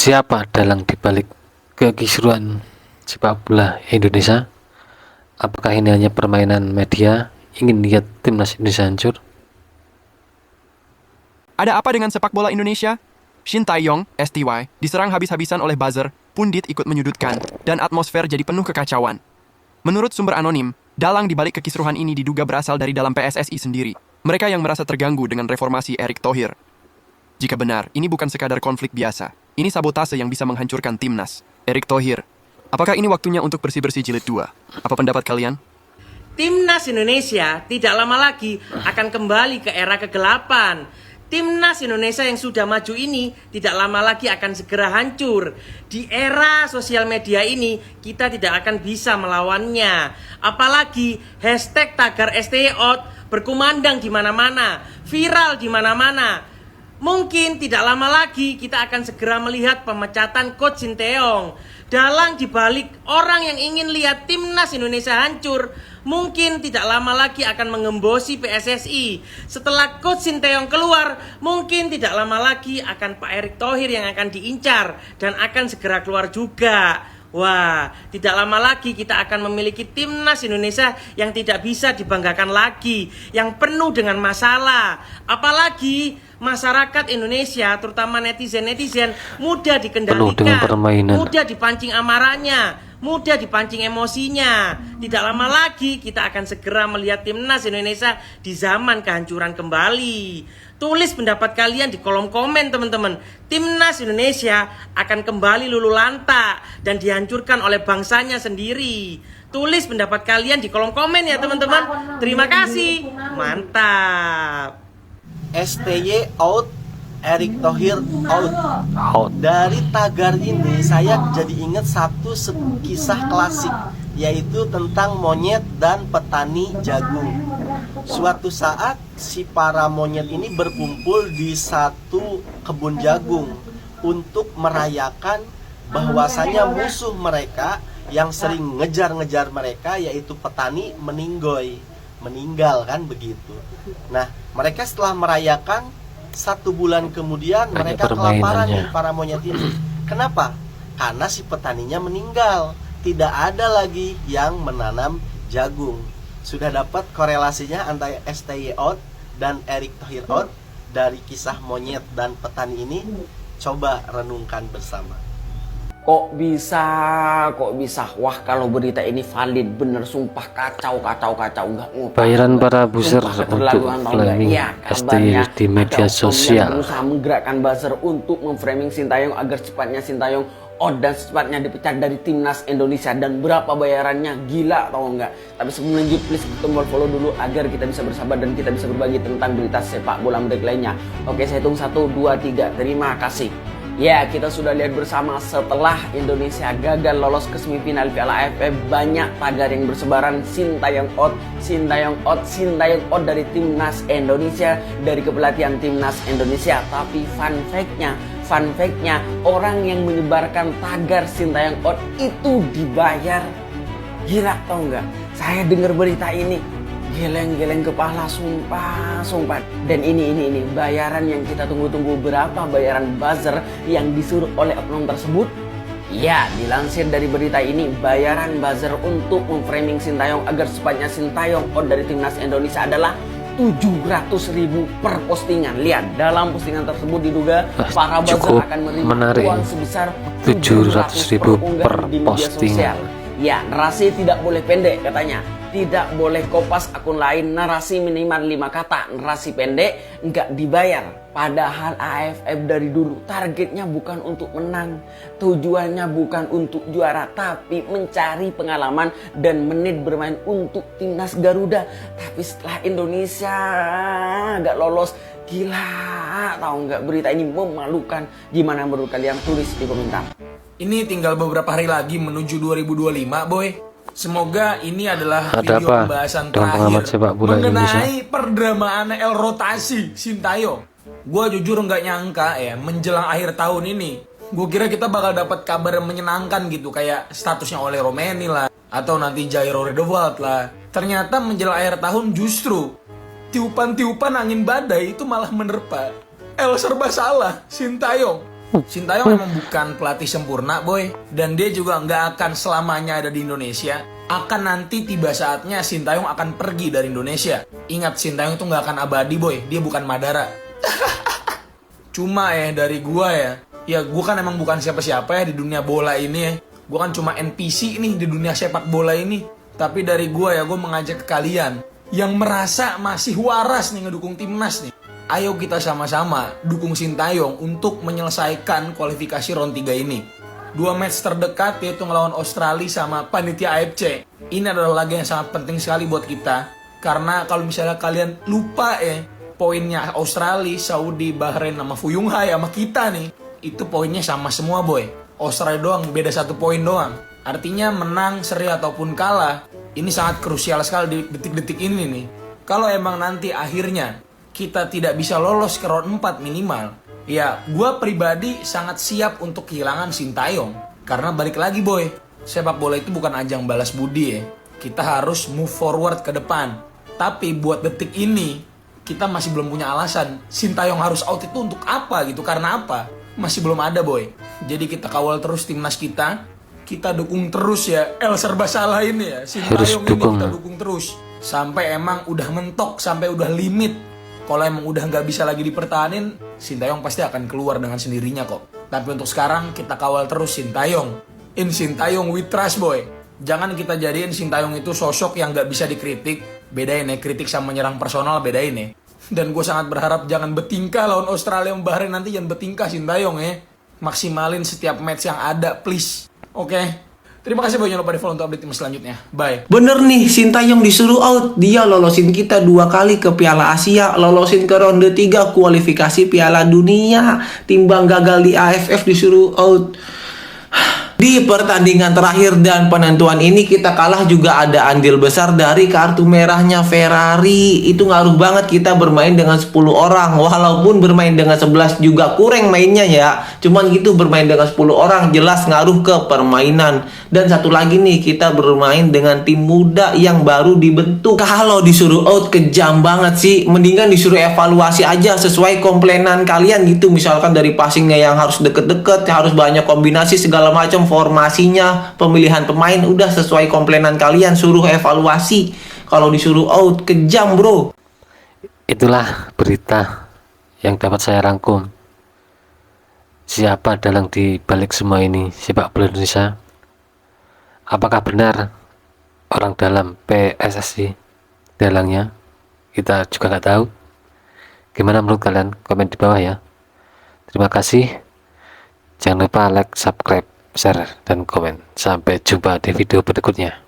Siapa dalang dibalik kekisruhan sepak bola Indonesia? Apakah ini hanya permainan media ingin lihat timnas Indonesia hancur? Ada apa dengan sepak bola Indonesia? Shin Tae-yong, STY, diserang habis-habisan oleh buzzer, pundit ikut menyudutkan, dan atmosfer jadi penuh kekacauan. Menurut sumber anonim, dalang dibalik kekisruhan ini diduga berasal dari dalam PSSI sendiri. Mereka yang merasa terganggu dengan reformasi Erick Thohir. Jika benar, ini bukan sekadar konflik biasa. Ini sabotase yang bisa menghancurkan timnas. Erick Thohir, apakah ini waktunya untuk bersih-bersih jilid 2? Apa pendapat kalian? Timnas Indonesia tidak lama lagi akan kembali ke era kegelapan. Timnas Indonesia yang sudah maju ini tidak lama lagi akan segera hancur. Di era sosial media ini kita tidak akan bisa melawannya. Apalagi hashtag tagar STY out berkumandang di mana-mana, viral di mana-mana. Mungkin tidak lama lagi kita akan segera melihat pemecatan Coach Sinteyong. Dalang dibalik orang yang ingin lihat timnas Indonesia hancur, mungkin tidak lama lagi akan mengembosi PSSI. Setelah Coach Sinteyong keluar, mungkin tidak lama lagi akan Pak Erick Thohir yang akan diincar dan akan segera keluar juga. Wah, tidak lama lagi kita akan memiliki timnas Indonesia yang tidak bisa dibanggakan lagi, yang penuh dengan masalah. Apalagi masyarakat Indonesia, terutama netizen-netizen, mudah dikendalikan, mudah dipancing amarahnya, mudah dipancing emosinya. Tidak lama lagi kita akan segera melihat timnas Indonesia di zaman kehancuran kembali. Tulis pendapat kalian di kolom komen, teman-teman. Timnas Indonesia akan kembali lulu lantak dan dihancurkan oleh bangsanya sendiri. Tulis pendapat kalian di kolom komen ya, teman-teman. Terima kasih. Mantap. STY out, Erick Thohir out. Dari tagar ini saya jadi ingat satu kisah klasik, yaitu tentang monyet dan petani jagung. Suatu saat si para monyet ini berkumpul di satu kebun jagung untuk merayakan bahwasanya musuh mereka yang sering ngejar-ngejar mereka, yaitu petani, meninggal kan begitu. Nah, mereka setelah merayakan 1 bulan kemudian mereka kelaparan nih para monyet ini. Kenapa? Karena si petaninya meninggal, tidak ada lagi yang menanam jagung. Sudah dapat korelasinya antara STY out dan Erick Thohir out dari kisah monyet dan petani ini? Coba renungkan bersama. Kok bisa? Wah, kalau berita ini valid, bener, sumpah kacau, nggak mau. Bayaran para buzzer untuk framing STY di media sosial. Berusaha menggerakkan buzzer untuk memframing Sintayong agar cepatnya Sintayong out dan secepatnya dipecat dari timnas Indonesia. Dan berapa bayarannya, gila tau nggak? Tapi sebelum lanjut, please tombol follow dulu agar kita bisa bersahabat dan kita bisa berbagi tentang berita sepak bola menarik lainnya. Oke, saya hitung 1, 2, 3. Terima kasih. Ya, kita sudah lihat bersama setelah Indonesia gagal lolos ke semifinal Piala AFF, banyak tagar yang bersebaran Sintayong out dari timnas Indonesia, dari kepelatihan timnas Indonesia. Tapi fun fact-nya, orang yang menyebarkan tagar Sintayong out itu dibayar. Gila tau nggak? Saya dengar berita ini geleng-geleng kepala, sumpah. Dan ini bayaran yang kita tunggu-tunggu. Berapa bayaran buzzer yang disuruh oleh oknum tersebut? Ya, dilansir dari berita ini, bayaran buzzer untuk memframing Sintayong agar secepatnya Sintayong out dari timnas Indonesia adalah 700.000 per postingan. Lihat, dalam postingan tersebut diduga para buzzer akan menerima uang sebesar 700.000 per postingan. Ya, narasi tidak boleh pendek katanya. Tidak boleh kopas akun lain, narasi minimal 5 kata, narasi pendek, nggak dibayar. Padahal AFF dari dulu targetnya bukan untuk menang, tujuannya bukan untuk juara, tapi mencari pengalaman dan menit bermain untuk timnas Garuda. Tapi setelah Indonesia nggak lolos, gila tahu nggak, berita ini memalukan. Gimana menurut kalian? Tulis di komentar. Ini tinggal beberapa hari lagi menuju 2025, boy. Semoga ini adalah video pembahasan terakhir mengenai perdramaan El Rotasi Sintayong. Gue jujur nggak nyangka ya, menjelang akhir tahun ini, gue kira kita bakal dapat kabar yang menyenangkan gitu, kayak statusnya oleh Romeni lah, atau nanti Jairo Redewald lah. Ternyata menjelang akhir tahun justru tiupan-tiupan angin badai itu malah menerpa. El serba salah, Sintayong Sintayong memang bukan pelatih sempurna, boy. Dan dia juga nggak akan selamanya ada di Indonesia. Akan nanti tiba saatnya Sintayong akan pergi dari Indonesia. Ingat, Sintayong itu nggak akan abadi, boy. Dia bukan Madara. Cuma dari gua ya gua kan emang bukan siapa-siapa ya di dunia bola ini ya. Gua kan cuma NPC nih di dunia sepak bola ini. Tapi dari gua mengajak ke kalian yang merasa masih waras nih ngedukung timnas nih. Ayo kita sama-sama dukung Sintayong untuk menyelesaikan kualifikasi round 3 ini. 2 match terdekat yaitu ngelawan Australia sama panitia AFC. Ini adalah laga yang sangat penting sekali buat kita. Karena kalau misalnya kalian lupa poinnya Australia, Saudi, Bahrain sama Fuyung Hai sama kita nih, itu poinnya sama semua, boy. Australia doang beda 1 poin doang. Artinya menang, seri ataupun kalah, ini sangat krusial sekali di detik-detik ini nih. Kalau emang nanti akhirnya kita tidak bisa lolos ke round 4 minimal, ya gue pribadi sangat siap untuk kehilangan Sintayong. Karena balik lagi, boy, sepak bola itu bukan ajang balas budi ya. Kita harus move forward ke depan. Tapi buat detik ini kita masih belum punya alasan Sintayong harus out itu untuk apa gitu. Karena apa? Masih belum ada, boy. Jadi kita kawal terus timnas kita. Kita dukung terus ya El serba salah ini ya. Sintayong ini kita dukung terus sampai emang udah mentok, sampai udah limit. Kalau emang udah nggak bisa lagi dipertahanin, Sintayong pasti akan keluar dengan sendirinya kok. Tapi untuk sekarang kita kawal terus Sintayong. In Sintayong we trust, boy. Jangan kita jadiin Sintayong itu sosok yang nggak bisa dikritik. Bedain kritik sama menyerang personal, bedain Dan gue sangat berharap jangan bertingkah lawan Australia sama Bahrain nanti, jangan bertingkah Sintayong Maksimalin setiap match yang ada, please. Oke. Terima kasih banyak, lupa di follow untuk update tim selanjutnya. Bye. Bener nih, Sintayong disuruh out. Dia lolosin kita 2 kali ke Piala Asia, lolosin ke ronde 3 kualifikasi Piala Dunia. Timbang gagal di AFF disuruh out. Di pertandingan terakhir dan penentuan ini kita kalah juga ada andil besar dari kartu merahnya Ferrari. Itu ngaruh banget kita bermain dengan 10 orang. Walaupun bermain dengan 11 juga kurang mainnya ya. Cuman gitu bermain dengan 10 orang jelas ngaruh ke permainan. Dan satu lagi nih, kita bermain dengan tim muda yang baru dibentuk. Kalau disuruh out kejam banget sih. Mendingan disuruh evaluasi aja sesuai komplainan kalian gitu. Misalkan dari passingnya yang harus deket-deket, harus banyak kombinasi segala macam, formasinya, pemilihan pemain, udah sesuai komplainan kalian, suruh evaluasi. Kalau disuruh out kejam, bro. Itulah berita yang dapat saya rangkum. Siapa dalang di balik semua ini sepak bola Indonesia? Apakah benar orang dalam PSSI dalangnya? Kita juga nggak tahu. Gimana menurut kalian? Komen di bawah ya. Terima kasih. Jangan lupa like, subscribe, share, dan komen. Sampai jumpa di video berikutnya.